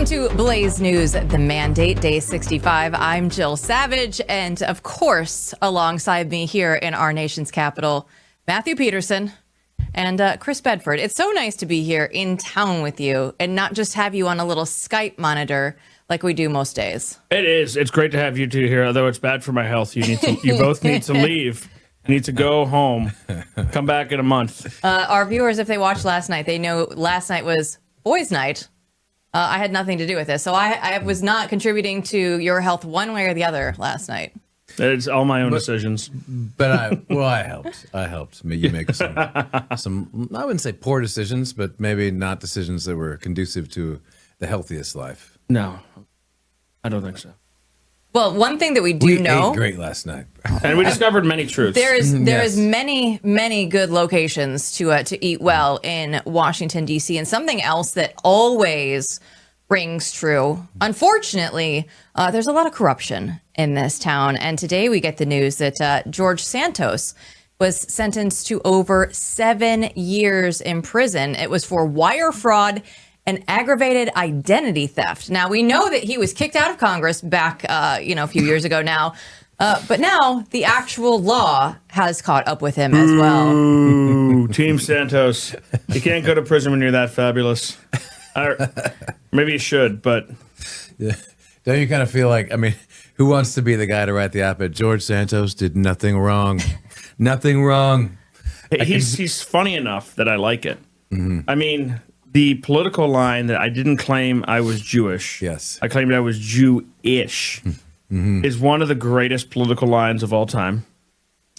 to Blaze News, The Mandate, Day 65. I'm Jill Savage, and of course, alongside me here in our nation's capital, Matthew Peterson and Chris Bedford. It's so nice to be here in town with you and not just have you on a little Skype monitor like we do most days. It is. It's great to have you two here, although it's bad for my health. You both need to leave. You need to go home. Come back in a month. Our viewers, if they watched last night, they know last night was boys' night. I had nothing to do with this, so I was not contributing to your health one way or the other last night. It's all my own decisions. But I helped. I helped. You make some, I wouldn't say poor decisions, but maybe not decisions that were conducive to the healthiest life. No, I don't think so. Well, one thing that we do know, ate great last night, and we discovered many truths. There is many good locations to eat well in Washington D.C. And something else that always rings true. Unfortunately, there's a lot of corruption in this town, and today we get the news that George Santos was sentenced to over 7 years in prison. It was for wire fraud and aggravated identity theft. Now, we know that he was kicked out of Congress back, a few years ago now. But now the actual law has caught up with him as well. Ooh, Team Santos. You can't go to prison when you're that fabulous. Maybe you should, but... Yeah. Don't you kind of feel like, who wants to be the guy to write the op-ed? George Santos did nothing wrong. Nothing wrong. He's funny enough that I like it. Mm-hmm. The political line that I didn't claim I was Jewish. Yes. I claimed I was Jewish. Mm-hmm. Is one of the greatest political lines of all time.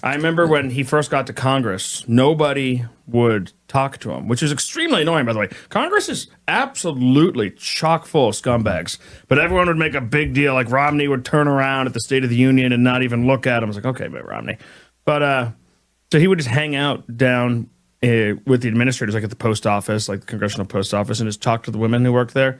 I remember when he first got to Congress, nobody would talk to him, which is extremely annoying, by the way. Congress is absolutely chock full of scumbags, but everyone would make a big deal. Like Romney would turn around at the State of the Union and not even look at him. I was like, okay, but Romney. But so he would just hang out down with the administrators, like at the post office, like the Congressional Post Office, and just talk to the women who worked there.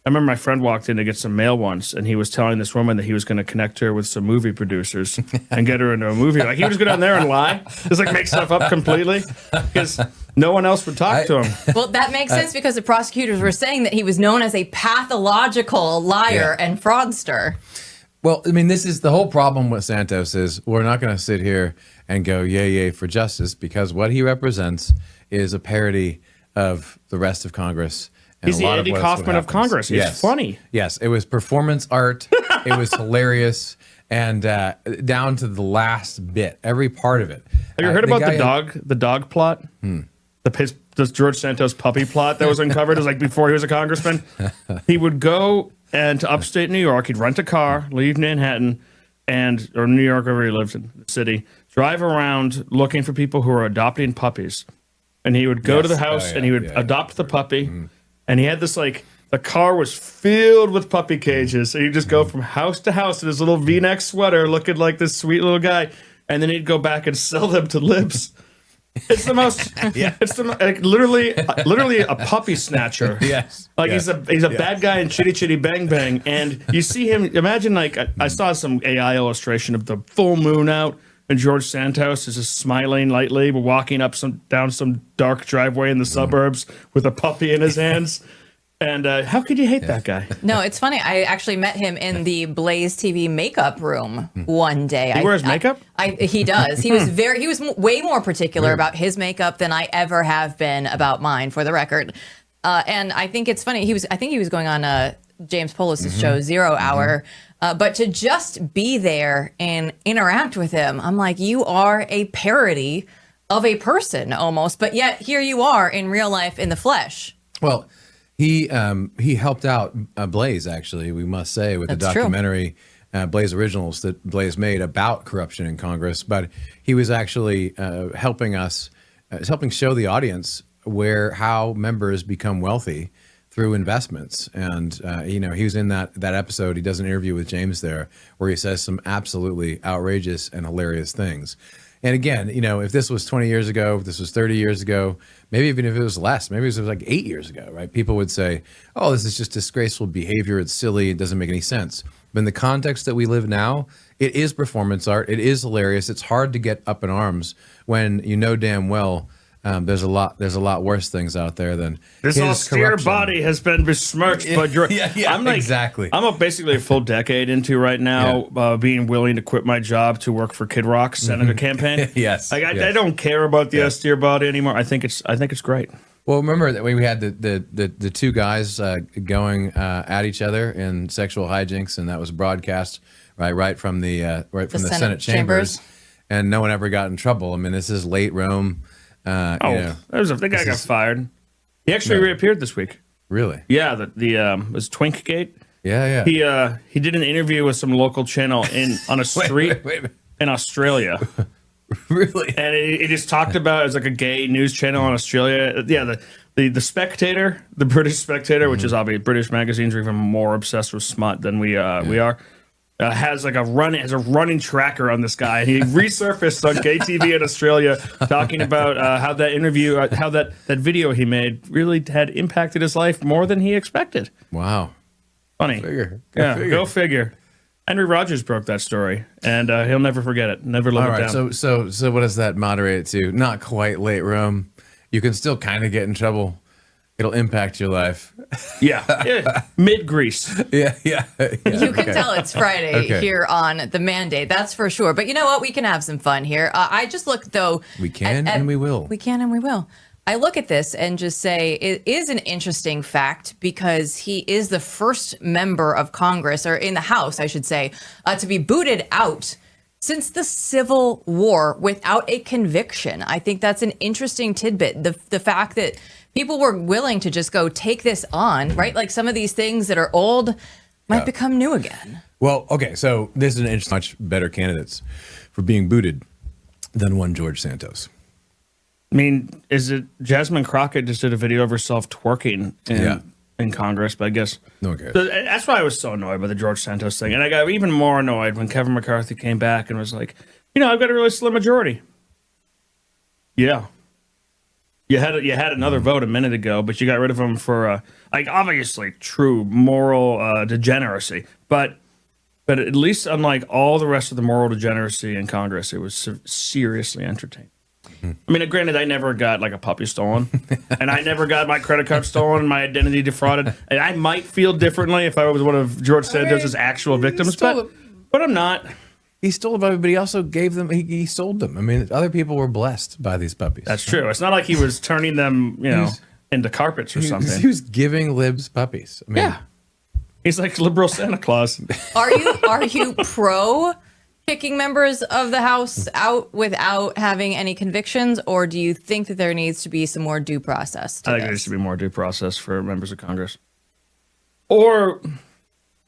I remember my friend walked in to get some mail once, and he was telling this woman that he was going to connect her with some movie producers and get her into a movie. Like, he would just go down there and lie, just like make stuff up completely, because no one else would talk to him. Well, that makes sense because the prosecutors were saying that he was known as a pathological liar and fraudster. Well, this is the whole problem with Santos is we're not going to sit here and go yay for justice, because what he represents is a parody of the rest of Congress. He's the Andy Kaufman of Congress. He's funny. Yes, it was performance art. It was hilarious, and down to the last bit, every part of it. Have you heard about the dog plot? The George Santos puppy plot that was uncovered. It was like before he was a congressman. He would go to upstate New York. He'd rent a car, leave Manhattan, or New York, wherever he lived in the city, drive around looking for people who are adopting puppies. And he would go to the house and he would adopt the puppy. And he had this, the car was filled with puppy cages. So he'd just go from house to house in his little V-neck sweater looking like this sweet little guy. And then he'd go back and sell them to libs. It's the most, it's literally a puppy snatcher. Yes. He's a bad guy in Chitty Chitty Bang Bang. And you see him, imagine I saw some AI illustration of the full moon out. And George Santos is just smiling lightly, walking down some dark driveway in the suburbs with a puppy in his hands. And how could you hate that guy? No, it's funny. I actually met him in the BlazeTV makeup room one day. He wears makeup? He does. He was way more particular about his makeup than I ever have been about mine, for the record. And I think it's funny. I think he was going on James Polis's show, 0 Hour. But to just be there and interact with him, I'm like, you are a parody of a person almost, but yet here you are in real life in the flesh. Well, he helped out Blaze, actually, we must say, with the documentary Blaze Originals that Blaze made about corruption in Congress. But he was actually helping show the audience how members become wealthy through investments. And, he was in that episode. He does an interview with James there where he says some absolutely outrageous and hilarious things. And again, if this was 20 years ago, if this was 30 years ago, maybe even if it was less, maybe it was like 8 years ago, right? People would say, oh, this is just disgraceful behavior. It's silly. It doesn't make any sense. But in the context that we live now, it is performance art. It is hilarious. It's hard to get up in arms when you know damn well There's a lot worse things out there than this his austere corruption. body has been besmirched by George. I'm like, exactly. I'm basically a full decade into right now being willing to quit my job to work for Kid Rock's senator campaign. Yes, like I yes. don't care about the austere body anymore. I think it's great. Well, remember that we had the two guys going at each other in sexual hijinks, and that was broadcast right from the Senate chambers, and no one ever got in trouble. I mean, this is late Rome. The guy got fired. He actually reappeared this week. Really? Yeah, the was Twinkgate. Yeah. He did an interview with some local channel on a street in Australia. Really? And it just talked about, it's like a gay news channel in Australia. Yeah, the Spectator, the British Spectator, which is obviously British magazines are even more obsessed with smut than we are. Has like a running tracker on this guy. He resurfaced on gay TV in Australia, talking about how that interview, how that video he made really had impacted his life more than he expected. Wow, funny. Go figure. Henry Rogers broke that story, and he'll never forget it. Never live it down. So what does that moderate it to? Not quite late Rome. You can still kind of get in trouble. It'll impact your life. Yeah. Mid Greece. Yeah. You can tell it's Friday here on The Mandate. That's for sure. But you know what? We can have some fun here. I just look, though. We can and we will. We can and we will. I look at this and just say it is an interesting fact because he is the first member of Congress, or in the House, I should say, to be booted out since the Civil War without a conviction. I think that's an interesting tidbit. The fact that people were willing to just go take this on, right? Like some of these things that are old might become new again. Well, okay, so this is an interesting, much better candidates for being booted than one George Santos. I mean, is it Jasmine Crockett just did a video of herself twerking in Congress? But I guess that's why I was so annoyed by the George Santos thing. And I got even more annoyed when Kevin McCarthy came back and was like, I've got a really slim majority. Yeah. You had another vote a minute ago, but you got rid of him for obviously true moral degeneracy. But at least unlike all the rest of the moral degeneracy in Congress, it was seriously entertaining. I mean, granted, I never got like a puppy stolen, and I never got my credit card stolen, my identity defrauded. And I might feel differently if I was one of George Santos's actual victims, but I'm not. He stole them, but he also gave them. He sold them. I mean, other people were blessed by these puppies. That's true. It's not like he was turning them, into carpets or something. He was giving libs puppies. I mean, he's like liberal Santa Claus. Are you pro kicking members of the House out without having any convictions, or do you think that there needs to be some more due process to I think there needs to be more due process for members of Congress, or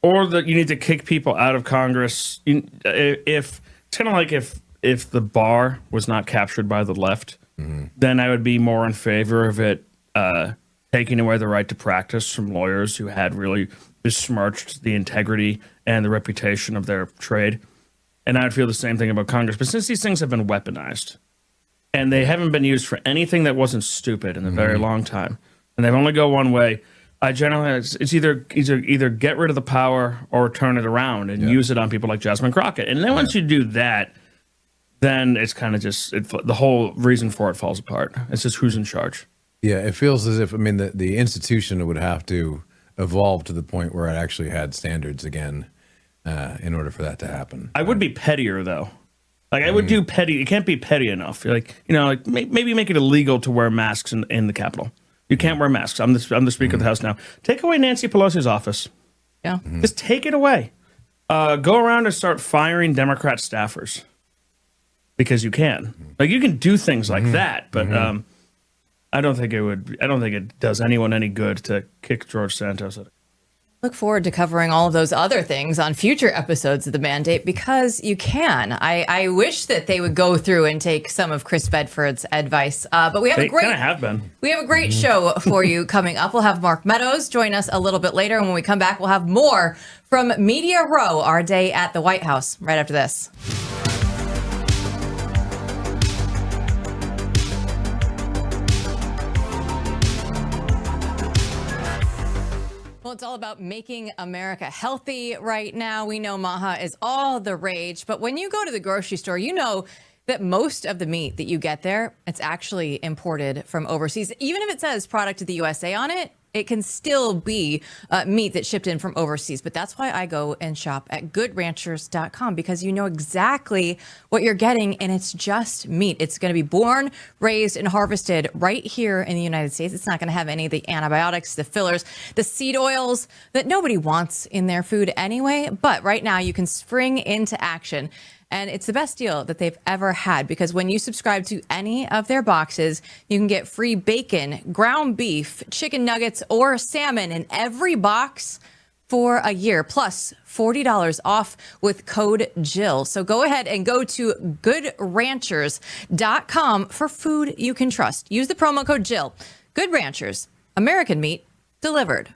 that you need to kick people out of Congress. If it's kind of like if the bar was not captured by the left, then I would be more in favor of it taking away the right to practice from lawyers who had really besmirched the integrity and the reputation of their trade. And I would feel the same thing about Congress. But since these things have been weaponized and they haven't been used for anything that wasn't stupid in a very long time, and they've only go one way, I generally it's either get rid of the power or turn it around and use it on people like Jasmine Crockett. And then once you do that, then it's kind of just the whole reason for it falls apart. It's just who's in charge. Yeah, it feels as if the institution would have to evolve to the point where it actually had standards again. In order for that to happen, I would be pettier though. Like I would do petty. It can't be petty enough. Like maybe make it illegal to wear masks in the Capitol. You can't wear masks. I'm the Speaker of the House now. Take away Nancy Pelosi's office. Yeah, just take it away. Go around and start firing Democrat staffers because you can. Like you can do things like that, but I don't think it does anyone any good to kick George Santos out. Look forward to covering all of those other things on future episodes of The Mandate because you can. I wish that they would go through and take some of Chris Bedford's advice. But we have a great show for you coming up. We'll have Mark Meadows join us a little bit later. And when we come back, we'll have more from Media Row, our day at the White House, right after this. Well, it's all about making America healthy right now. We know MAHA is all the rage, but when you go to the grocery store, that most of the meat that you get there, it's actually imported from overseas. Even if it says product of the USA on it, it can still be meat that's shipped in from overseas. But that's why I go and shop at goodranchers.com, because you know exactly what you're getting, and it's just meat. It's going to be born, raised, and harvested right here in the United States. It's not going to have any of the antibiotics, the fillers, the seed oils that nobody wants in their food anyway. But right now you can spring into action. And it's the best deal that they've ever had, because when you subscribe to any of their boxes, you can get free bacon, ground beef, chicken nuggets, or salmon in every box for a year, plus $40 off with code Jill. So go ahead and go to goodranchers.com for food you can trust. Use the promo code Jill. Good Ranchers, American meat delivered.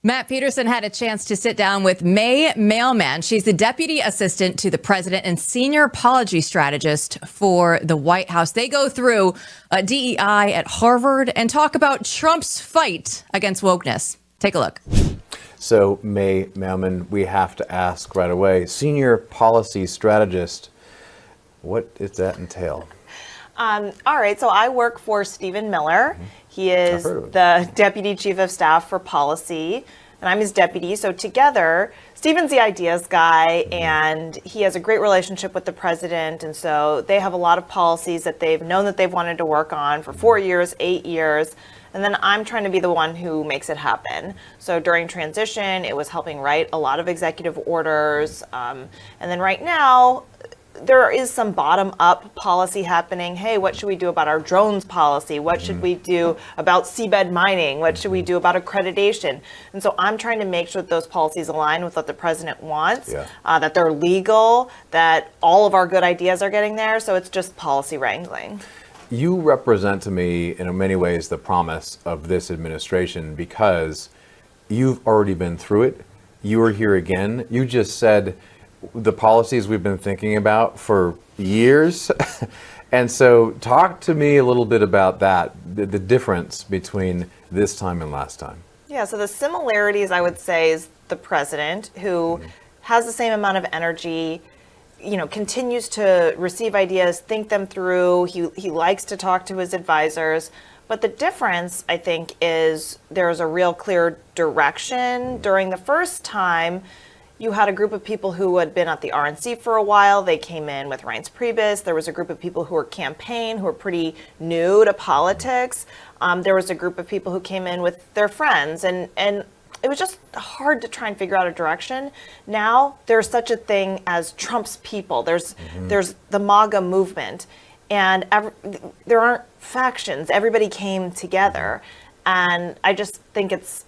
Matt Peterson had a chance to sit down with May Mailman. She's the deputy assistant to the president and senior policy strategist for the White House. They go through DEI at Harvard and talk about Trump's fight against wokeness. Take a look. So, May Mailman, we have to ask right away, senior policy strategist, what does that entail? All right, so I work for Stephen Miller. He is the Deputy Chief of Staff for Policy, and I'm his deputy. So together, Stephen's the ideas guy, and he has a great relationship with the president. And so they have a lot of policies that they've known that they've wanted to work on for 4 years, 8 years. And then I'm trying to be the one who makes it happen. So during transition, it was helping write a lot of executive orders. And then right now, there is some bottom-up policy happening. Hey, what should we do about our drones policy? What should we do about seabed mining? What should we do about accreditation? And so I'm trying to make sure that those policies align with what the president wants, that they're legal, that all of our good ideas are getting there. So it's just policy wrangling. You represent to me, in many ways, the promise of this administration, because you've already been through it. You are here again. You just said the policies we've been thinking about for years. And so talk to me a little bit about that, the difference between this time and last time. Yeah, so the similarities, I would say, is the president, who has the same amount of energy, you know, continues to receive ideas, think them through. He likes to talk to his advisors. But the difference, I think, is there's a real clear direction. During the first time, you had a group of people who had been at the RNC for a while. They came in with Reince Priebus. There was a group of people who were campaign, who were pretty new to politics. There was a group of people who came in with their friends. And it was just hard to try and figure out a direction. Now, there's such a thing as Trump's people. There's the MAGA movement. And there aren't factions. Everybody came together. And I just think it's,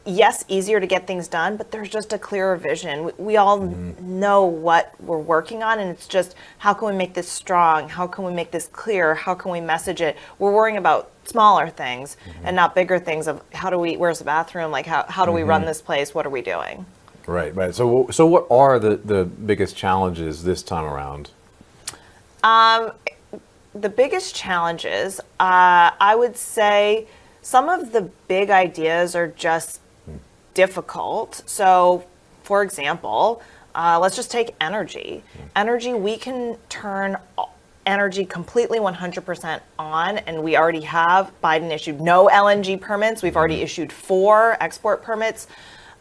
yes, easier to get things done, but there's just a clearer vision. We all know what we're working on, and it's just, how can we make this strong? How can we make this clear? How can we message it? We're worrying about smaller things and not bigger things of where's the bathroom? Like, how do we run this place? What are we doing? Right. So what are the biggest challenges this time around? The biggest challenges, I would say some of the big ideas are just difficult. So, for example, let's just take energy. Energy, we can turn energy completely 100% on, and we already have. Biden issued no LNG permits. We've already issued 4 export permits.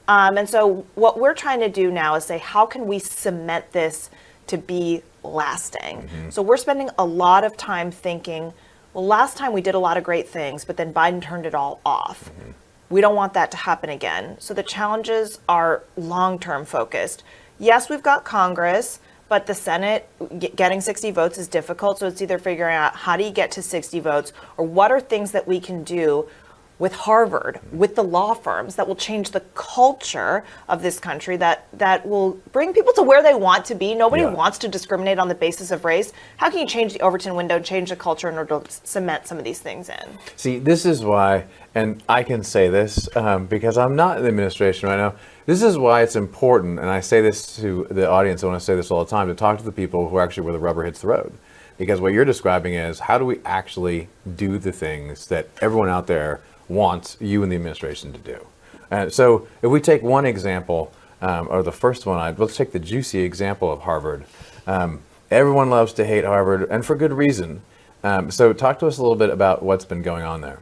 And so what we're trying to do now is say, how can we cement this to be lasting? So we're spending a lot of time thinking, well, last time we did a lot of great things, but then Biden turned it all off. We don't want that to happen again. So the challenges are long-term focused. Yes, we've got Congress, but the Senate, getting 60 votes is difficult. So it's either figuring out how do you get to 60 votes, or what are things that we can do with Harvard, with the law firms, that will change the culture of this country, that will bring people to where they want to be. Nobody wants to discriminate on the basis of race. How can you change the Overton window, change the culture in order to cement some of these things in? See, this is why, and I can say this because I'm not in the administration right now, this is why it's important, and I say this to the audience, I want to say this all the time, to talk to the people who are actually where the rubber hits the road. Because what you're describing is, how do we actually do the things that everyone out there wants you and the administration to do? So if we take one example, or the first one, let's take the juicy example of Harvard. Everyone loves to hate Harvard, and for good reason. So talk to us a little bit about what's been going on there.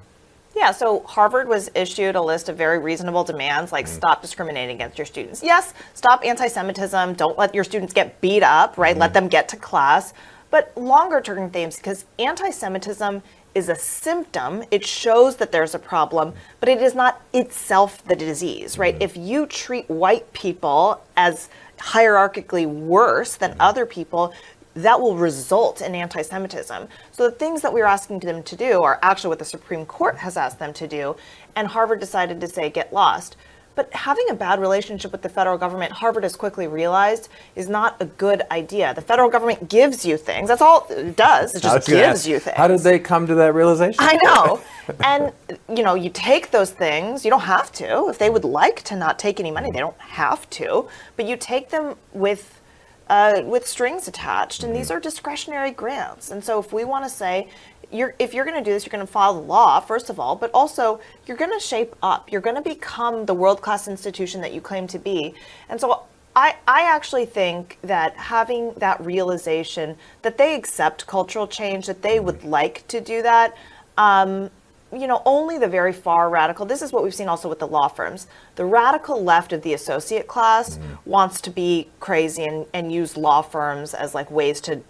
Yeah, so Harvard was issued a list of very reasonable demands, like stop discriminating against your students. Yes, stop anti-Semitism. Don't let your students get beat up, right? Let them get to class. But longer term themes, because anti-Semitism is a symptom. It shows that there's a problem, but it is not itself the disease, right? If you treat white people as hierarchically worse than other people, that will result in anti-Semitism. So the things that we're asking them to do are actually what the Supreme Court has asked them to do, and Harvard decided to say, get lost. But having a bad relationship with the federal government, Harvard has quickly realized, is not a good idea. The federal government gives you things. That's all it does. It just gives you things. How did they come to that realization? I know. And, you take those things. You don't have to. If they would like to not take any money, they don't have to. But you take them with strings attached, and these are discretionary grants. And so if we want to say, if you're going to do this, you're going to follow the law, first of all, but also you're going to shape up. You're going to become the world-class institution that you claim to be. And so I actually think that having that realization that they accept cultural change, that they would like to do that, only the very far radical, this is what we've seen also with the law firms. The radical left of the associate class wants to be crazy and use law firms as like ways to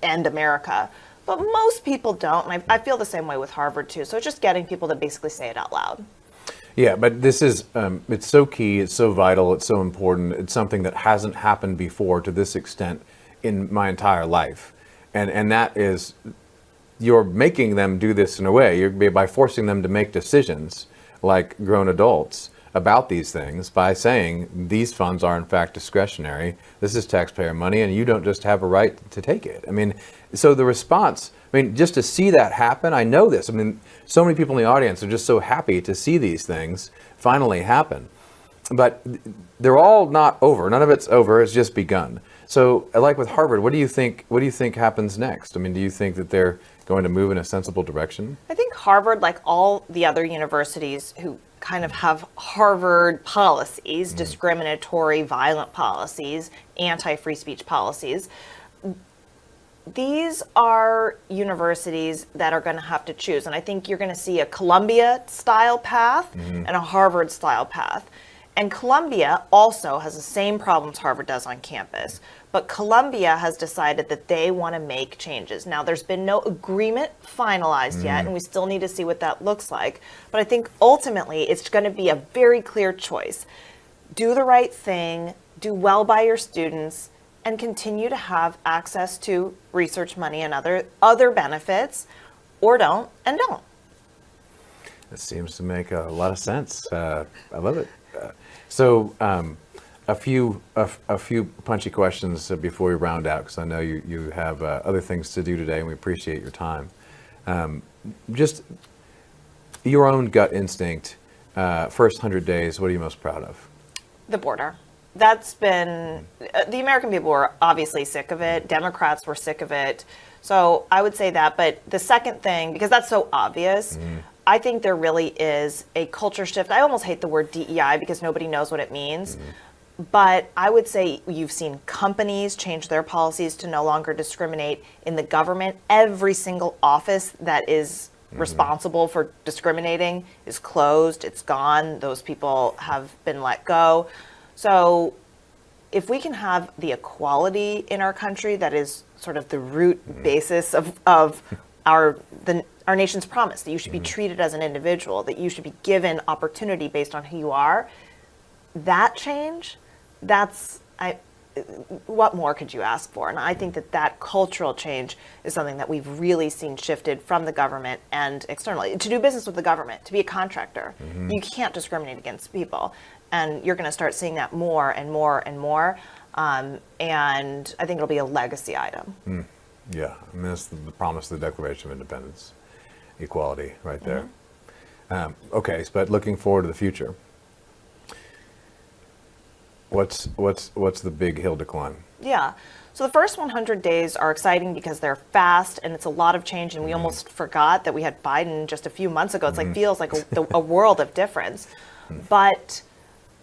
end America. But most people don't, and I feel the same way with Harvard too. So it's just getting people to basically say it out loud. Yeah, but this is, it's so key, it's so vital, it's so important. It's something that hasn't happened before to this extent in my entire life. And that is, you're making them do this in a way, by forcing them to make decisions like grown adults about these things by saying these funds are in fact discretionary. This is taxpayer money and you don't just have a right to take it. I mean, so the response, just to see that happen, I know this. So many people in the audience are just so happy to see these things finally happen. But they're all not over. None of it's over. It's just begun. So like with Harvard, what do you think happens next? Do you think that they're going to move in a sensible direction? I think Harvard, like all the other universities who kind of have Harvard policies, discriminatory, violent policies, anti-free speech policies, these are universities that are going to have to choose. And I think you're going to see a Columbia-style path and a Harvard-style path. And Columbia also has the same problems Harvard does on campus. But Columbia has decided that they want to make changes. Now, there's been no agreement finalized yet, and we still need to see what that looks like. But I think ultimately it's going to be a very clear choice. Do the right thing, do well by your students, and continue to have access to research money and other benefits, or don't, and don't. It seems to make a lot of sense. I love it. So a few punchy questions before we round out, because I know you have other things to do today, and we appreciate your time. Just your own gut instinct, first 100 days, what are you most proud of? The border. That's been, the American people were obviously sick of it. Democrats were sick of it. So I would say that. But the second thing, because that's so obvious, I think there really is a culture shift. I almost hate the word DEI because nobody knows what it means. But I would say you've seen companies change their policies to no longer discriminate in the government. Every single office that is responsible for discriminating is closed. It's gone. Those people have been let go. So if we can have the equality in our country, that is sort of the root basis of our nation's promise, that you should be treated as an individual, that you should be given opportunity based on who you are, that change, what more could you ask for? And I think that cultural change is something that we've really seen shifted from the government and externally. To do business with the government, to be a contractor, you can't discriminate against people. And you're going to start seeing that more and more and more. And I think it'll be a legacy item. Yeah, that's the promise of the Declaration of Independence, equality right there. Okay, but looking forward to the future, what's the big hill to climb? Yeah. So the first 100 days are exciting because they're fast and it's a lot of change. And we almost forgot that we had Biden just a few months ago. It's feels like a world of difference. But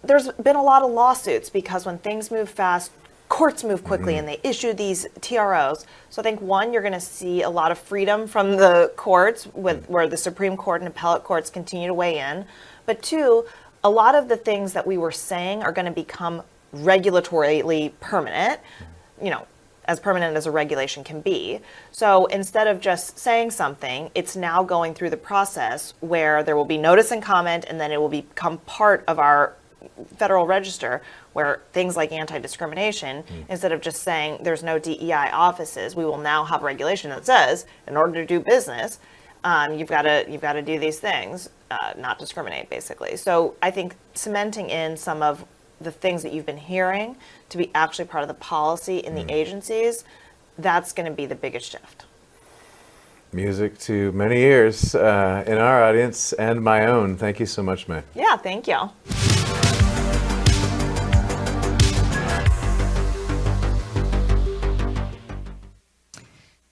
there's been a lot of lawsuits because when things move fast, courts move quickly and they issue these TROs. So I think, one, you're going to see a lot of freedom from the courts where the Supreme Court and appellate courts continue to weigh in. But two, a lot of the things that we were saying are going to become regulatorily permanent, as permanent as a regulation can be. So instead of just saying something, it's now going through the process where there will be notice and comment, and then it will become part of our Federal Register, where things like anti-discrimination, instead of just saying there's no DEI offices, we will now have regulation that says, in order to do business, you've got to do these things, not discriminate, basically. So I think cementing in some of the things that you've been hearing to be actually part of the policy in the agencies, that's going to be the biggest shift. Music to many ears in our audience and my own. Thank you so much, May. Yeah, thank you.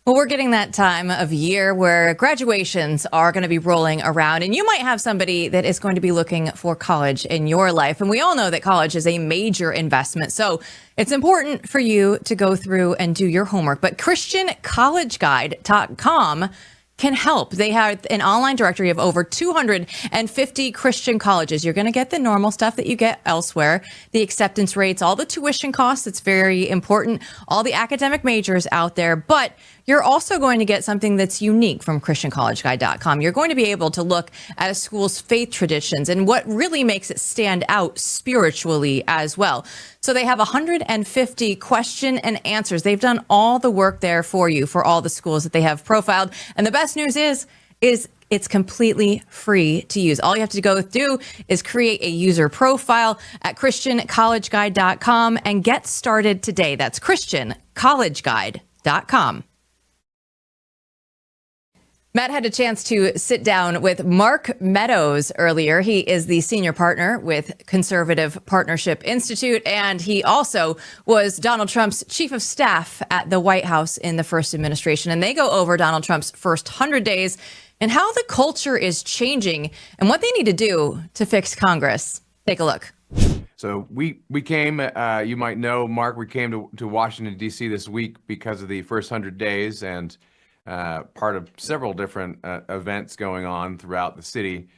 Well, we're getting that time of year where graduations are going to be rolling around, and you might have somebody that is going to be looking for college in your life. And we all know that college is a major investment. So it's important for you to go through and do your homework. But ChristianCollegeGuide.com can help. They have an online directory of over 250 Christian colleges. You're going to get the normal stuff that you get elsewhere, the acceptance rates, all the tuition costs. It's very important, all the academic majors out there. But you're also going to get something that's unique from ChristianCollegeGuide.com. You're going to be able to look at a school's faith traditions and what really makes it stand out spiritually as well. So they have 150 question and answers. They've done all the work there for you for all the schools that they have profiled. And the best news is it's completely free to use. All you have to go do is create a user profile at ChristianCollegeGuide.com and get started today. That's ChristianCollegeGuide.com. Matt had a chance to sit down with Mark Meadows earlier. He is the senior partner with Conservative Partnership Institute, and he also was Donald Trump's chief of staff at the White House in the first administration. And they go over Donald Trump's first 100 days and how the culture is changing and what they need to do to fix Congress. Take a look. So we came, you might know, Mark, we came to Washington, D.C. this week because of the first 100 days and part of several different events going on throughout the city.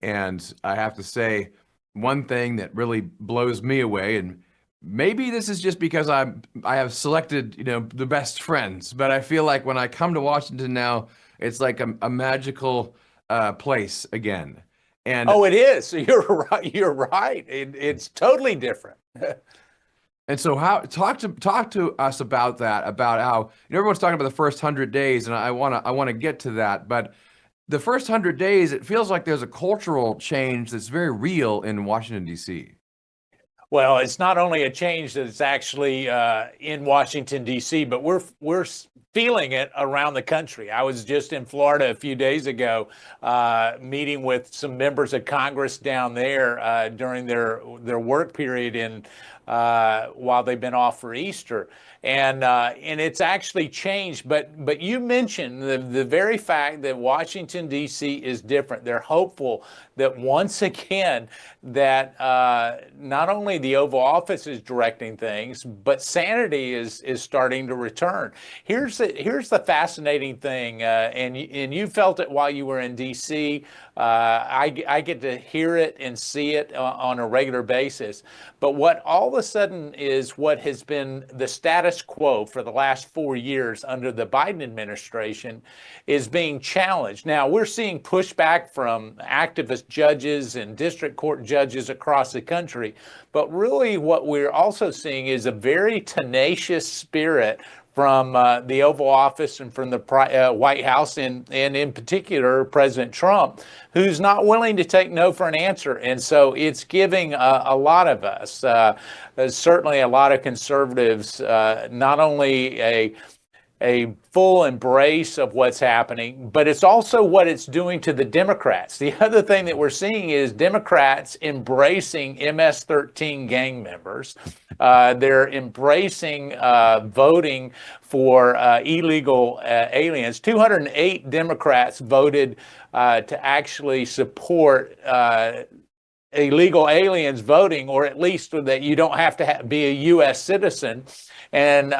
And I have to say, one thing that really blows me away, and maybe this is just because I have selected, the best friends, but I feel like when I come to Washington now, it's like a magical place again. And oh, it is. You're right. You're right. It's totally different. And so, talk to us about that, about how everyone's talking about the first 100 days, and I want to get to that. But the first 100 days, it feels like there's a cultural change that's very real in Washington, D.C. Well, it's not only a change that's actually in Washington, D.C., but we're feeling it around the country. I was just in Florida a few days ago, meeting with some members of Congress down there during their work period while they've been off for Easter, and it's actually changed. But you mentioned the very fact that Washington, D.C. is different. They're hopeful that once again that not only the Oval Office is directing things, but sanity is starting to return. Here's the fascinating thing, and you felt it while you were in D.C. I get to hear it and see it on a regular basis. But what all of a sudden is what has been the status quo for the last 4 years under the Biden administration is being challenged. Now, we're seeing pushback from activist judges and district court judges across the country. But really what we're also seeing is a very tenacious spirit from the Oval Office and from the White House, and in particular, President Trump, who's not willing to take no for an answer. And so it's giving a lot of us, certainly a lot of conservatives, not only a full embrace of what's happening, but it's also what it's doing to the Democrats. The other thing that we're seeing is Democrats embracing MS-13 gang members. They're embracing voting for illegal aliens. 208 Democrats voted to actually support illegal aliens voting, or at least that you don't have to be a U.S. citizen. And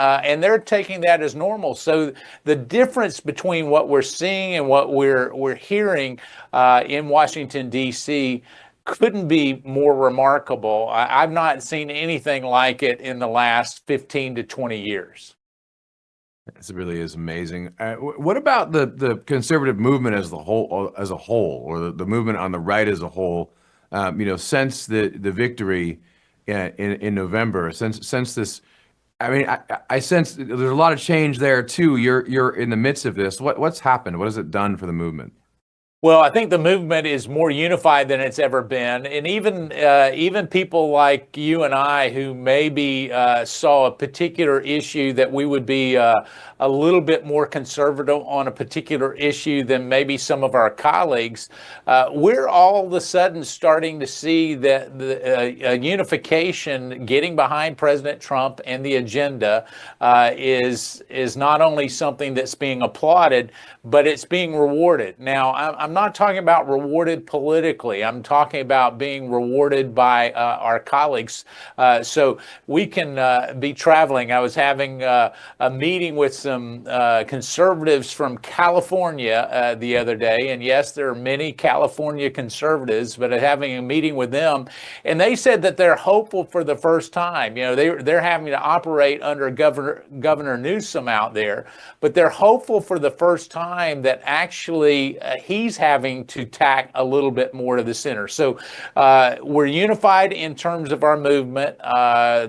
they're taking that as normal. So the difference between what we're seeing and what we're hearing in Washington, D.C. couldn't be more remarkable. I've not seen anything like it in the last 15 to 20 years. This really is amazing. What about the conservative movement as a whole, or the movement on the right as a whole? Since the victory in November, since this, I mean, I sense there's a lot of change there too. You're in the midst of this. What's happened? What has it done for the movement? Well, I think the movement is more unified than it's ever been, and even people like you and I, who maybe saw a particular issue that we would be a little bit more conservative on a particular issue than maybe some of our colleagues, we're all of a sudden starting to see that the unification, getting behind President Trump and the agenda, is not only something that's being applauded, but it's being rewarded. Now, I'm not talking about rewarded politically. I'm talking about being rewarded by our colleagues. So we can be traveling. I was having a meeting with some conservatives from California the other day. And yes, there are many California conservatives, but having a meeting with them, and they said that they're hopeful for the first time. They're having to operate under Governor Newsom out there, but they're hopeful for the first time that actually he's having to tack a little bit more to the center. So we're unified in terms of our movement.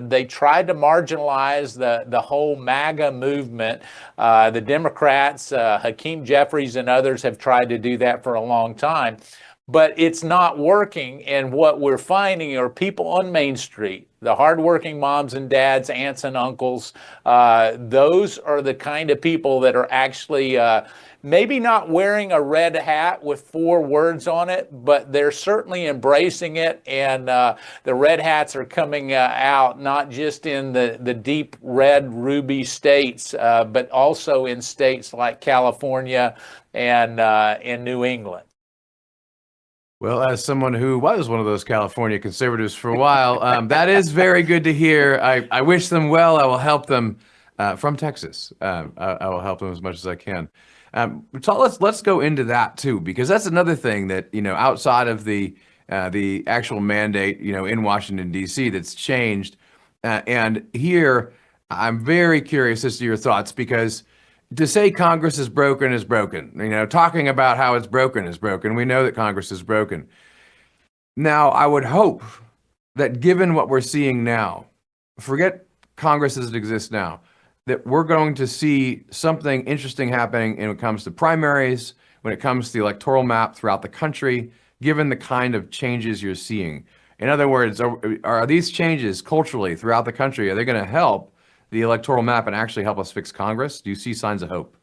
They tried to marginalize the whole MAGA movement. The Democrats, Hakeem Jeffries and others, have tried to do that for a long time, but it's not working. And what we're finding are people on Main Street, the hardworking moms and dads, aunts and uncles. Those are the kind of people that are actually maybe not wearing a red hat with 4 words on it, but they're certainly embracing it. And the red hats are coming out, not just in the deep red ruby states, but also in states like California and in New England. Well, as someone who was one of those California conservatives for a while, that is very good to hear. I wish them well. I will help them from Texas. I will help them as much as I can. So let's go into that too, because that's another thing that, outside of the actual mandate, in Washington, D.C., that's changed. And here, I'm very curious as to your thoughts, because to say Congress is broken is broken. Talking about how it's broken is broken. We know that Congress is broken. Now, I would hope that given what we're seeing now, forget Congress as it exists now, that we're going to see something interesting happening when it comes to primaries, when it comes to the electoral map throughout the country, given the kind of changes you're seeing. In other words, are these changes culturally throughout the country, are they going to help the electoral map and actually help us fix Congress? Do you see signs of hope?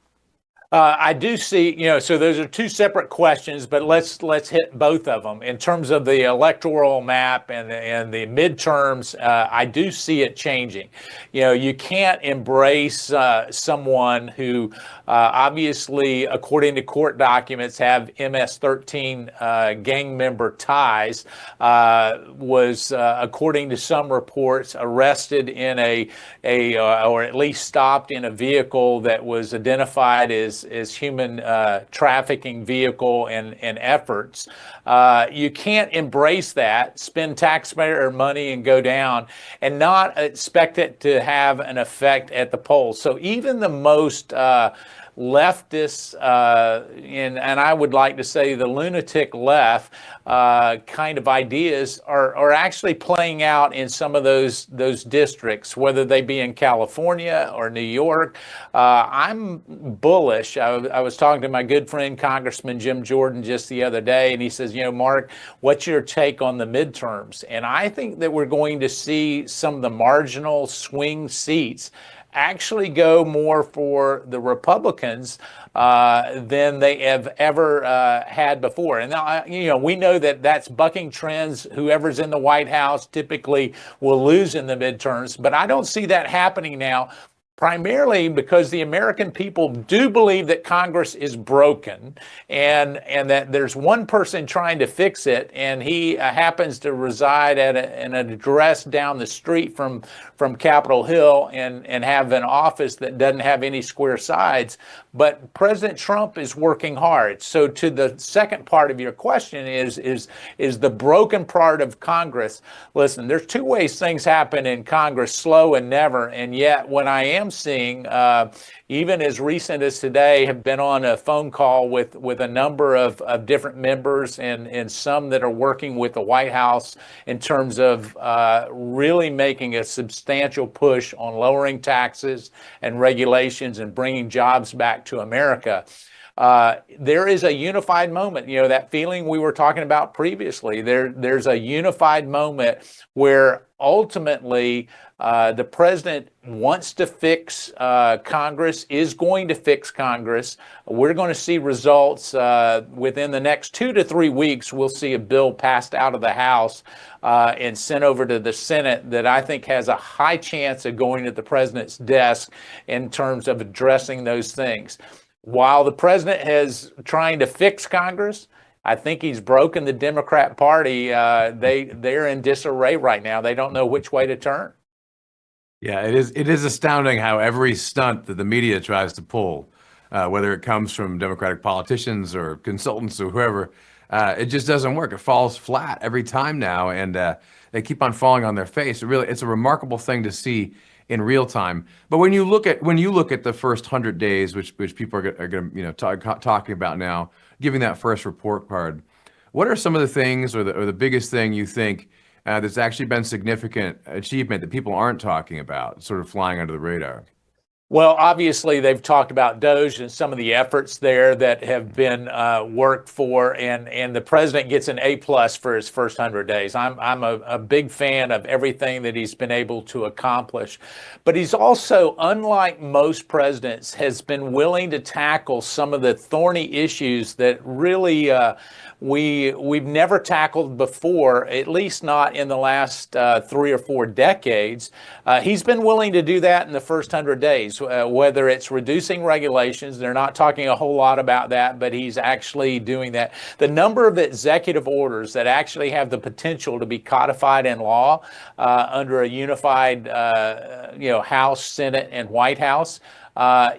I do see, so those are 2 separate questions, but let's hit both of them. In terms of the electoral map and the midterms, I do see it changing. You can't embrace someone who obviously, according to court documents, have MS-13 gang member ties, was, according to some reports, arrested in or at least stopped in a vehicle that was identified as human trafficking vehicle and efforts. You can't embrace that, spend taxpayer money and go down and not expect it to have an effect at the polls. So even the most leftists, and I would like to say the lunatic left kind of ideas are actually playing out in some of those districts, whether they be in California or New York. I'm bullish. I was talking to my good friend Congressman Jim Jordan just the other day, and he says, Mark, what's your take on the midterms? And I think that we're going to see some of the marginal swing seats actually go more for the Republicans than they have ever had before. And now, we know that that's bucking trends. Whoever's in the White House typically will lose in the midterms, but I don't see that happening now. primarily because the American people do believe that Congress is broken, and that there's one person trying to fix it, and he happens to reside at an address down the street from Capitol Hill and have an office that doesn't have any square sides. But President Trump is working hard. So to the second part of your question is the broken part of Congress. Listen, there's two ways things happen in Congress: slow and never. And yet when I am seeing, even as recent as today, have been on a phone call with a number of different members and some that are working with the White House in terms of really making a substantial push on lowering taxes and regulations and bringing jobs back to America. There is a unified moment, that feeling we were talking about previously. There's a unified moment where ultimately the president wants to fix Congress, is going to fix Congress. We're going to see results within the next 2 to 3 weeks. We'll see a bill passed out of the House and sent over to the Senate that I think has a high chance of going to the president's desk in terms of addressing those things. While the president is trying to fix Congress, I think he's broken the Democrat Party. They're in disarray right now. They don't know which way to turn. Yeah, it is astounding how every stunt that the media tries to pull, whether it comes from Democratic politicians or consultants or whoever, it just doesn't work. It falls flat every time now, and they keep on falling on their face. It's a remarkable thing to see in real time. But when you look at the first 100 days, which people are going to talking about now, giving that first report card, what are some of the things or the biggest thing you think that's actually been significant achievement that people aren't talking about, sort of flying under the radar? Well, obviously, they've talked about DOGE and some of the efforts there that have been worked for, and the president gets an A+ for his first 100 days. I'm a big fan of everything that he's been able to accomplish. But he's also, unlike most presidents, has been willing to tackle some of the thorny issues that really we've never tackled before, at least not in the last 3 or 4 decades. He's been willing to do that in the first 100 days, whether it's reducing regulations. They're not talking a whole lot about that, but he's actually doing that. The number of executive orders that actually have the potential to be codified in law under a unified House, Senate, and White House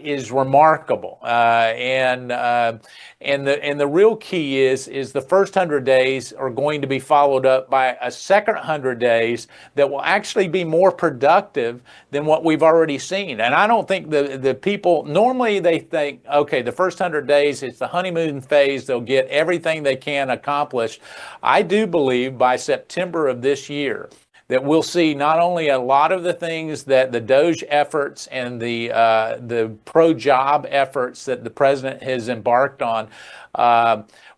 is remarkable, and the real key is the first 100 days are going to be followed up by a second 100 days that will actually be more productive than what we've already seen. And I don't think the people normally they think, okay, the first 100 days it's the honeymoon phase. They'll get everything they can accomplished. I do believe by September of this year that we'll see not only a lot of the things that the DOGE efforts and the pro-job efforts that the president has embarked on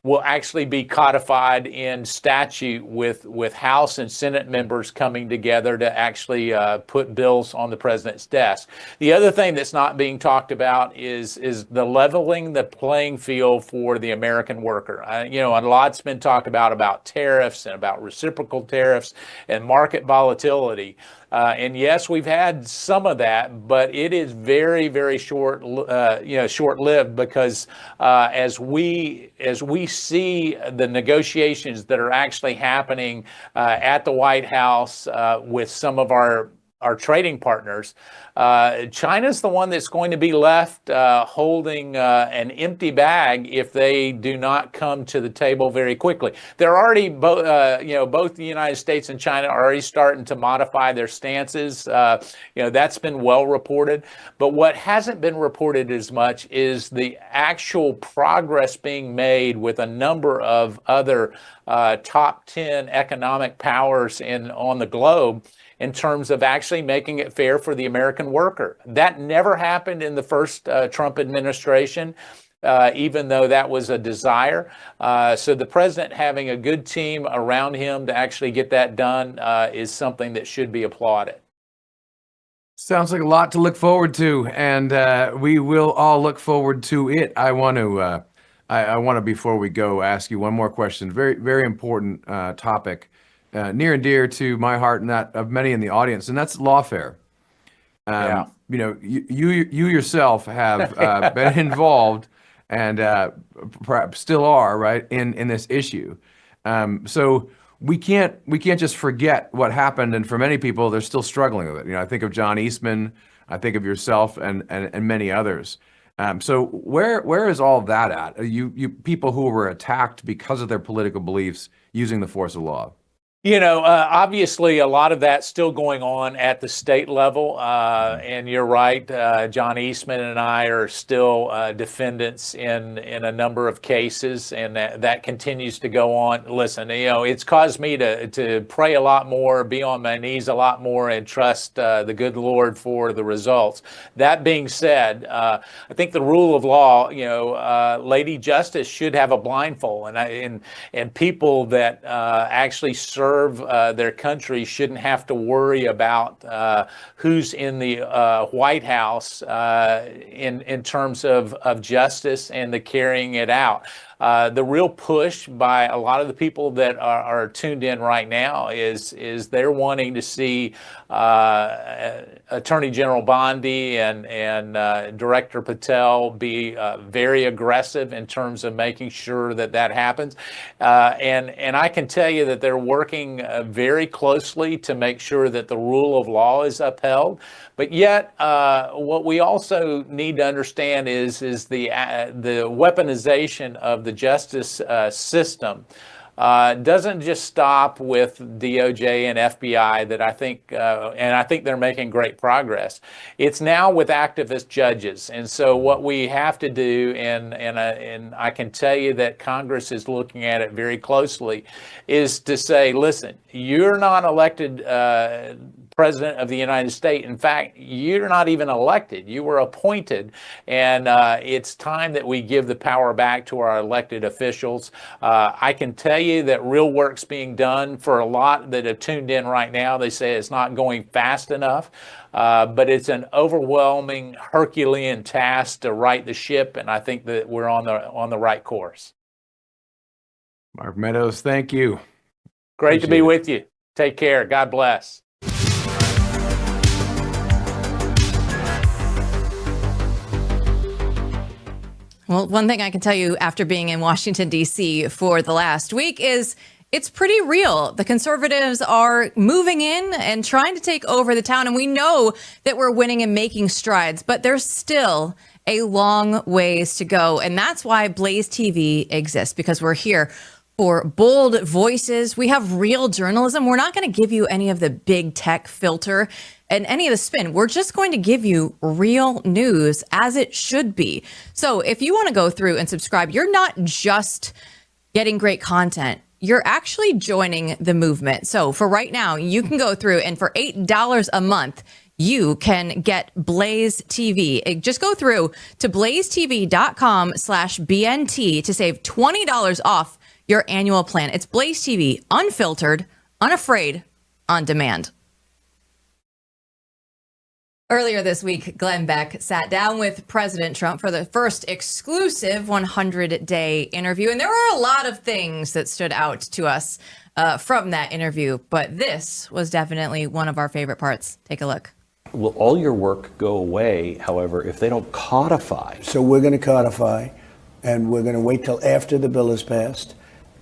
will actually be codified in statute with House and Senate members coming together to actually put bills on the president's desk. The other thing that's not being talked about is the leveling the playing field for the American worker. A lot's been talked about tariffs and about reciprocal tariffs and market volatility. And yes, we've had some of that, but it is very, very short-lived because as we see the negotiations that are actually happening at the White House with some of our trading partners, China's the one that's going to be left holding an empty bag if they do not come to the table very quickly. They're already both the United States and China are already starting to modify their stances. That's been well reported. But what hasn't been reported as much is the actual progress being made with a number of other top 10 economic powers on the globe in terms of actually making it fair for the American worker. That never happened in the first Trump administration, even though that was a desire. So the president having a good team around him to actually get that done is something that should be applauded. Sounds like a lot to look forward to, and we will all look forward to it. I want to, before we go, ask you one more question. Very, very important topic. Near and dear to my heart and that of many in the audience, and that's lawfare. you yourself have been involved and perhaps still are, right, in this issue. So we can't just forget what happened, and for many people, they're still struggling with it. I think of John Eastman, I think of yourself, and many others. So where is all that at? You people who were attacked because of their political beliefs using the force of law? Obviously, a lot of that's still going on at the state level, and you're right. John Eastman and I are still defendants in a number of cases, and that continues to go on. Listen, it's caused me to pray a lot more, be on my knees a lot more, and trust the good Lord for the results. That being said, I think the rule of law, Lady Justice should have a blindfold, and people that actually serve their country shouldn't have to worry about who's in the White House in terms of justice and the carrying it out. The real push by a lot of the people that are tuned in right now is they're wanting to see Attorney General Bondi and Director Patel be very aggressive in terms of making sure that happens. And I can tell you that they're working very closely to make sure that the rule of law is upheld. But yet, what we also need to understand is the weaponization of the justice system doesn't just stop with DOJ and FBI. That I think, and I think they're making great progress. It's now with activist judges, and so what we have to do, and I can tell you that Congress is looking at it very closely, is to say, listen, you're not elected President of the United States. In fact, you're not even elected. You were appointed, and it's time that we give the power back to our elected officials. I can tell you that real work's being done for a lot that have tuned in right now. They say it's not going fast enough, but it's an overwhelming Herculean task to right the ship, and I think that we're on the right course. Mark Meadows, thank you. Great to be with you. Take care. God bless. Well, one thing I can tell you after being in Washington, D.C. for the last week is it's pretty real. The conservatives are moving in and trying to take over the town. And we know that we're winning and making strides, but there's still a long ways to go. And that's why BlazeTV exists, because we're here for bold voices. We have real journalism. We're not going to give you any of the big tech filter and any of the spin. We're just going to give you real news as it should be. So if you want to go through and subscribe, you're not just getting great content. You're actually joining the movement. So for right now, you can go through, and for $8 a month, you can get BlazeTV. Just go through to blazetv.com/BNT to save $20 off your annual plan. It's BlazeTV, unfiltered, unafraid, on demand. Earlier this week, Glenn Beck sat down with President Trump for the first exclusive 100-day interview. And there were a lot of things that stood out to us from that interview. But this was definitely one of our favorite parts. Take a look. Will all your work go away, however, if they don't codify? So we're going to codify, and we're going to wait till after the bill is passed.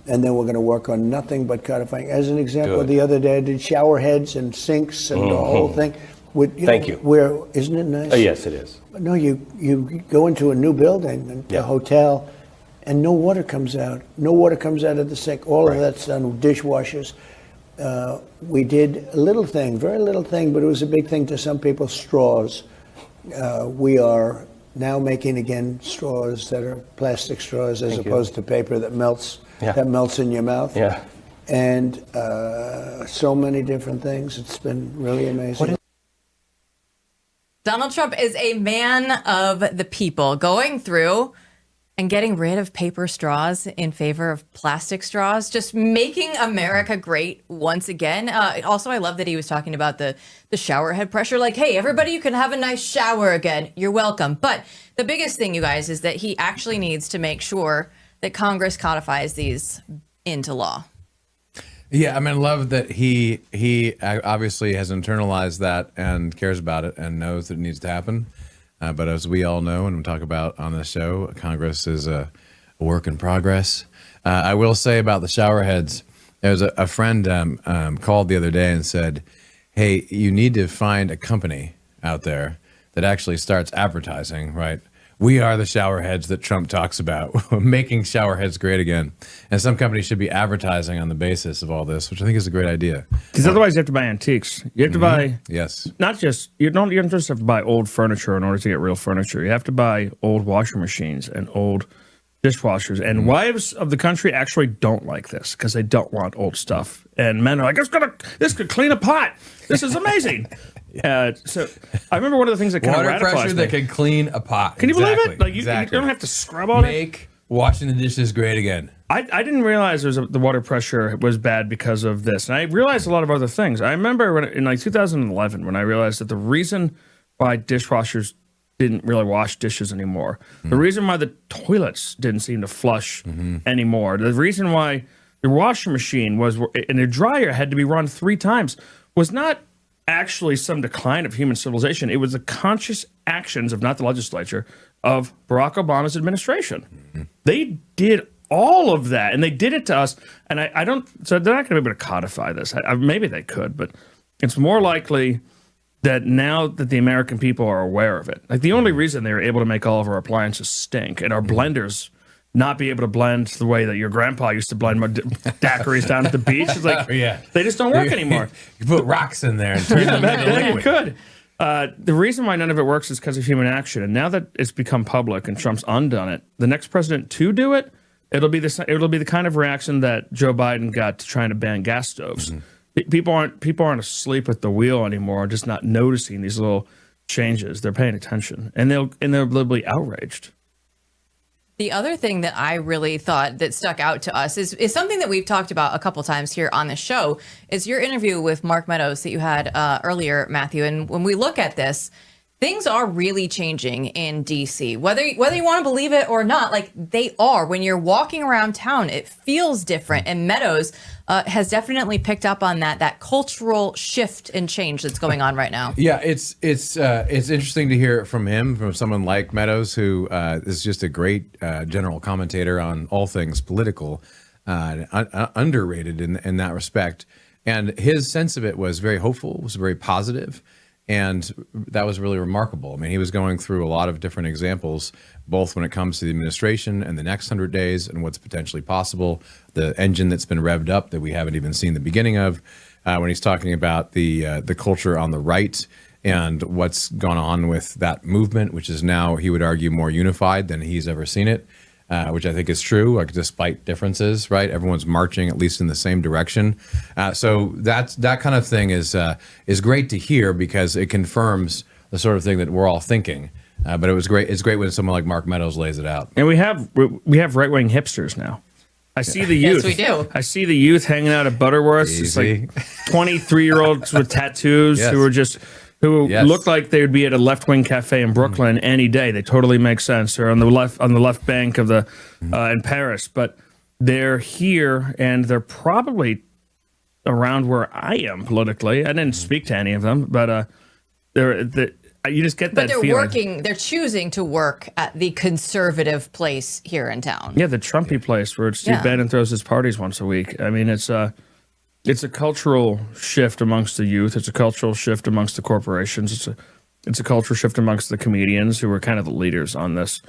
And then we're going to work on nothing but codifying. As an example, Good. The other day I did shower heads and sinks and the whole thing. Thank you. Where, isn't it nice? Yes, it is. No, you go into a new building, a hotel, and no water comes out. No water comes out of the sink. All of that's done with dishwashers. We did a little thing, very little thing, but it was a big thing to some people, straws. We are now making, again, straws that are plastic straws as opposed to paper that melts in your mouth. Yeah. And so many different things. It's been really amazing. Donald Trump is a man of the people, going through and getting rid of paper straws in favor of plastic straws, just making America great once again. Also, I love that he was talking about the shower head pressure. Like, hey, everybody, you can have a nice shower again. You're welcome. But the biggest thing, you guys, is that he actually needs to make sure that Congress codifies these into law. Yeah, I mean, I love that he obviously has internalized that and cares about it and knows that it needs to happen. But as we all know, and we talk about on this show, Congress is a work in progress. I will say about the shower heads, there was a friend called the other day and said, hey, you need to find a company out there that actually starts advertising, right? We are the shower heads that Trump talks about, making shower heads great again. And some companies should be advertising on the basis of all this, which I think is a great idea. Because otherwise you have to buy antiques. You have to buy, yes, not just, you don't just have to buy old furniture in order to get real furniture. You have to buy old washing machines and old dishwashers. And wives of the country actually don't like this because they don't want old stuff. And men are like, this could clean a pot. This is amazing. So I remember one of the things that kind of water pressure that can clean a pot. Can you believe it? Like you don't have to scrub all Make washing the dishes great again. I didn't realize the water pressure was bad because of this. And I realized a lot of other things. I remember in like 2011 when I realized that the reason why dishwashers didn't really wash dishes anymore, the reason why the toilets didn't seem to flush anymore, the reason why the washing machine and the dryer had to be run 3 times was not actually some decline of human civilization. It was the conscious actions of, not the legislature, of Barack Obama's administration. They did all of that, and they did it to us. And I don't, so they're not going to be able to codify this. Maybe they could, but it's more likely that now that the American people are aware of it, like the only reason they were able to make all of our appliances stink and our blenders not be able to blend the way that your grandpa used to blend daiquiris down at the beach. It's like, they just don't work anymore. You put rocks in there and turn them into liquid. You could. The reason why none of it works is because of human action. And now that it's become public and Trump's undone it, the next president to do it, it'll be the kind of reaction that Joe Biden got to trying to ban gas stoves. People aren't asleep at the wheel anymore, just not noticing these little changes. They're paying attention, and they'll be outraged. The other thing that I really thought that stuck out to us is something that we've talked about a couple times here on the show, is your interview with Mark Meadows that you had earlier, Matthew. And when we look at this, things are really changing in DC, whether you want to believe it or not. Like, they are. When you're walking around town, it feels different. And Meadows has definitely picked up on that cultural shift and change that's going on right now. Yeah, it's interesting to hear from him, from someone like Meadows, who is just a great general commentator on all things political, underrated in that respect. And his sense of it was very hopeful, was very positive. And that was really remarkable. I mean, he was going through a lot of different examples, both when it comes to the administration and the next 100 days and what's potentially possible, the engine that's been revved up that we haven't even seen the beginning of, when he's talking about the culture on the right and what's gone on with that movement, which is now, he would argue, more unified than he's ever seen it. Which I think is true, like, despite differences, right? Everyone's marching at least in the same direction. So that kind of thing is great to hear, because it confirms the sort of thing that we're all thinking. But it was great. It's great when someone like Mark Meadows lays it out. And we have right-wing hipsters now. I see the youth. Yes, we do. I see the youth hanging out at Butterworth's. It's like 23-year-olds with tattoos who look like they would be at a left-wing cafe in Brooklyn any day. They totally make sense. Or on the left bank of the in Paris, but they're here and they're probably around where I am politically. I didn't speak to any of them, but you just get that feeling. They're choosing to work at the conservative place here in town. Yeah, the Trumpy place where Steve Bannon throws his parties once a week. I mean, it's a cultural shift amongst the youth. It's a cultural shift amongst the corporations. It's a cultural shift amongst the comedians who are kind of the leaders on this.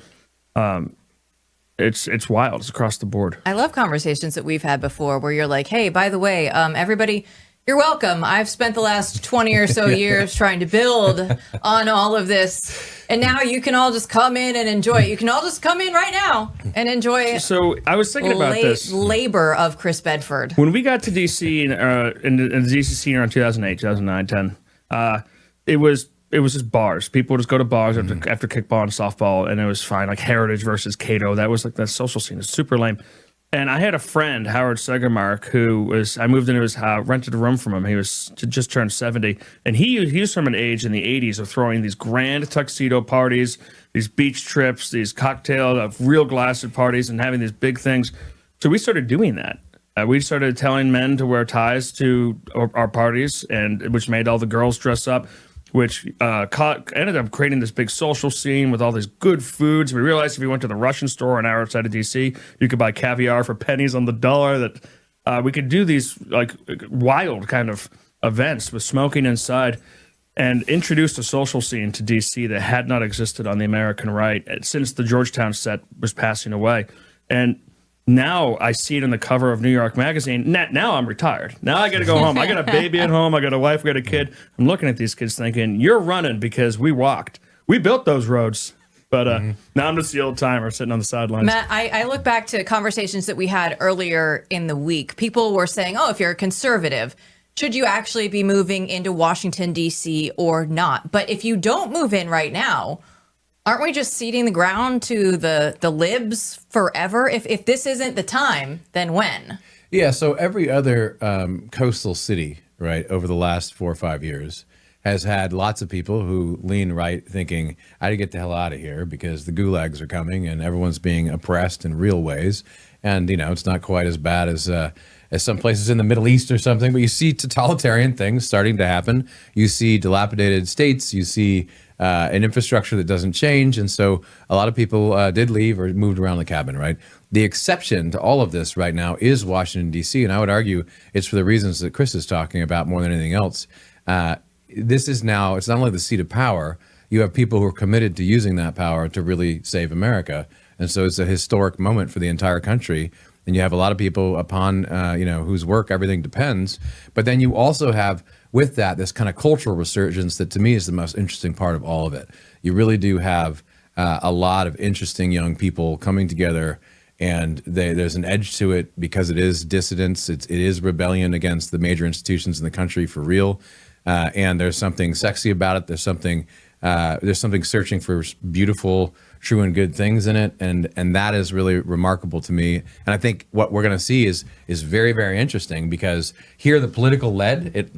It's wild. It's across the board. I love conversations that we've had before where you're like, hey, by the way, everybody, you're welcome. I've spent the last 20 or so years trying to build on all of this. And now you can all just come in and enjoy it. You can all just come in right now and enjoy it. So I was thinking about this. Labor of Chris Bedford. When we got to D.C. in the DC scene around 2008, 2009, 10, it was just bars. People would just go to bars after kickball and softball, and it was fine. Like Heritage versus Cato. That was like that social scene. It's super lame. And I had a friend, Howard Segermark, I moved into his house, rented a room from him. He was just turned 70. And he was from an age in the 80s of throwing these grand tuxedo parties, these beach trips, these cocktail, real glassed parties, and having these big things. So we started doing that. We started telling men to wear ties to our parties, and which made all the girls dress up, which ended up creating this big social scene with all these good foods. We realized if you went to the Russian store an hour outside of DC, you could buy caviar for pennies on the dollar. That we could do these like wild kind of events with smoking inside, and introduced a social scene to DC that had not existed on the American right since the Georgetown set was passing away. And now I see it on the cover of New York Magazine. Now I'm retired. Now I got to go home. I got a baby at home. I got a wife. I got a kid. I'm looking at these kids thinking, you're running because we walked. We built those roads. But now I'm just the old timer sitting on the sidelines. Matt, I look back to conversations that we had earlier in the week. People were saying, oh, if you're a conservative, should you actually be moving into Washington, D.C. or not? But if you don't move in right now, aren't we just ceding the ground to the libs forever? If this isn't the time, then when? Yeah, so every other coastal city, right, over the last 4 or 5 years has had lots of people who lean right thinking, I got to get the hell out of here because the gulags are coming and everyone's being oppressed in real ways. And, you know, it's not quite as bad as some places in the Middle East or something, but you see totalitarian things starting to happen. You see dilapidated states, you see an infrastructure that doesn't change. And so a lot of people did leave or moved around the cabin, right? The exception to all of this right now is Washington, D.C. And I would argue it's for the reasons that Chris is talking about more than anything else. This is now, it's not only the seat of power, you have people who are committed to using that power to really save America. And so it's a historic moment for the entire country. And you have a lot of people upon, whose work everything depends. But then you also have with that this kind of cultural resurgence that to me is the most interesting part of all of it. You really do have a lot of interesting young people coming together, and there's an edge to it because it is dissidence. It is rebellion against the major institutions in the country for real. And there's something sexy about it. There's something searching for beautiful, true and good things in it, and that is really remarkable to me. And I think what we're going to see is very, very interesting because here the political led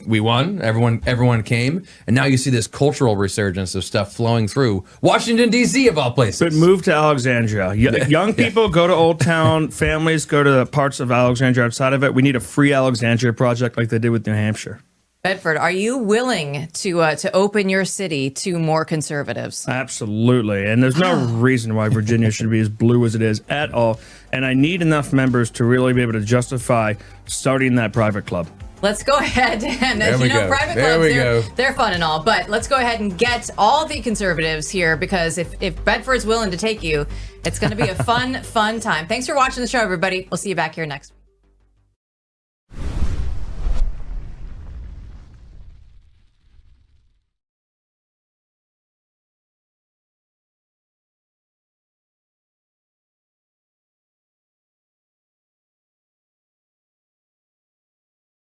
we won, everyone came, and now you see this cultural resurgence of stuff flowing through Washington D.C. of all places. But move to Alexandria. Young people go to Old Town. Families go to parts of Alexandria outside of it. We need a free Alexandria project like they did with New Hampshire. Bedford, are you willing to open your city to more conservatives? Absolutely. And there's no reason why Virginia should be as blue as it is at all. And I need enough members to really be able to justify starting that private club. Let's go ahead and, private clubs, they're fun and all, but let's go ahead and get all the conservatives here because if Bedford's willing to take you, it's going to be a fun time. Thanks for watching the show, everybody. We'll see you back here next week.